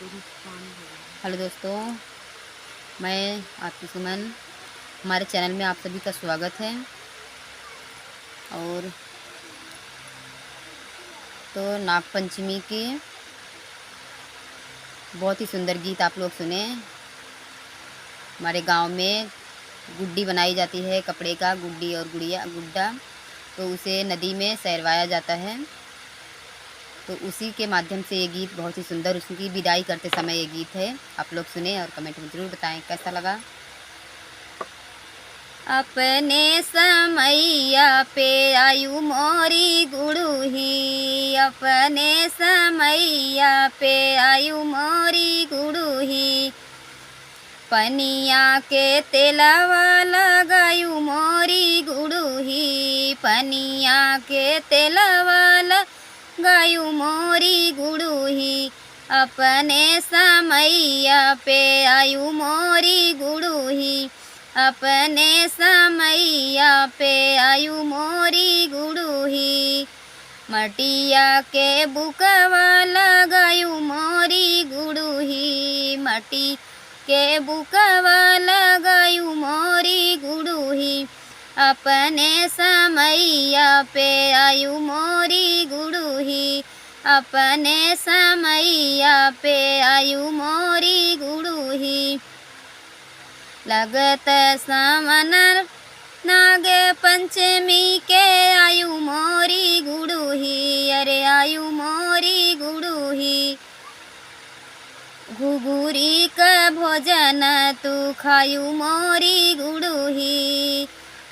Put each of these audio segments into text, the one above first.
Hello दोस्तों, मैं आपकी सुमन। हमारे चैनल में आप सभी का स्वागत है। और तो नागपंचमी के बहुत ही सुंदर गीत आप लोग सुने। हमारे गांव में गुड्डी बनाई जाती है, कपड़े का गुड्डी और गुड्डा, तो उसे नदी में सैरवाया जाता है। तो उसी के माध्यम से ये गीत बहुत ही सुंदर, उसकी विदाई करते समय ये गीत है। आप लोग सुने और कमेंट में ज़रूर बताएं कैसा लगा। अपने समैया पे आयु मोरी गुड़ूही, अपने समैया पे आयु मोरी गुड़ूही, पनिया के तेलावा लगायु मोरी गुड़ूही, पनिया के तेलावा लगायु मोरी गुड़ूही, अपने समैया पे आयु मोरी गुड़ूही, अपने समैया पे आयु मोरी गुड़ूही, मटिया के बुकवा लगायु मोरी गुड़ूही, मटी के बुकवा लगायु मोरी गुड़ूही, अपने समैया पे आयु मोरी गुड़ूही, अपने समैया पे आयु मोरी गुड़ूही, लगत सामन नाग पंचमी के आयु मोरी गुड़ूही, अरे आयु मोरी गुड़ूही, घुघुरी का भोजन तू खायु मोरी गुड़ूही,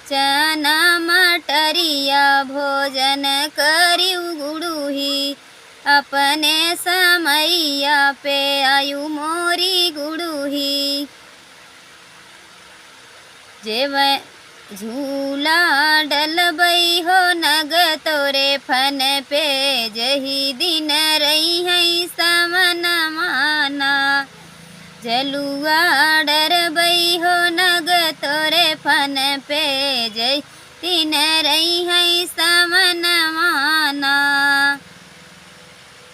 चना मटरिया भोजन करियु गुड़ूही, अपने समैया पे आयु मोरी गुड़ूही, जेव झूला डलबई हो नग तोरे फन पे, जही दिन रही है समन माना, जलुआ डरबई हो नग तोरे फन पे, जही दिन रही है समन माना,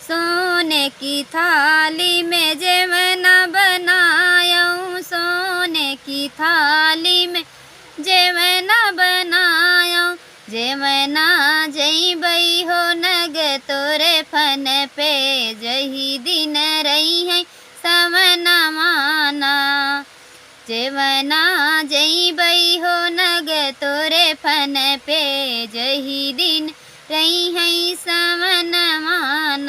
सोने की थाली में जेवना बनायूं, सोने की थाली में जेवना बनायूं, जेवना जईबई हो नग तोरे फन पे, जही दिन रही है समन माना, जेवना जईबई हो नग तोरे फन पे, जही दिन रही है समन माना।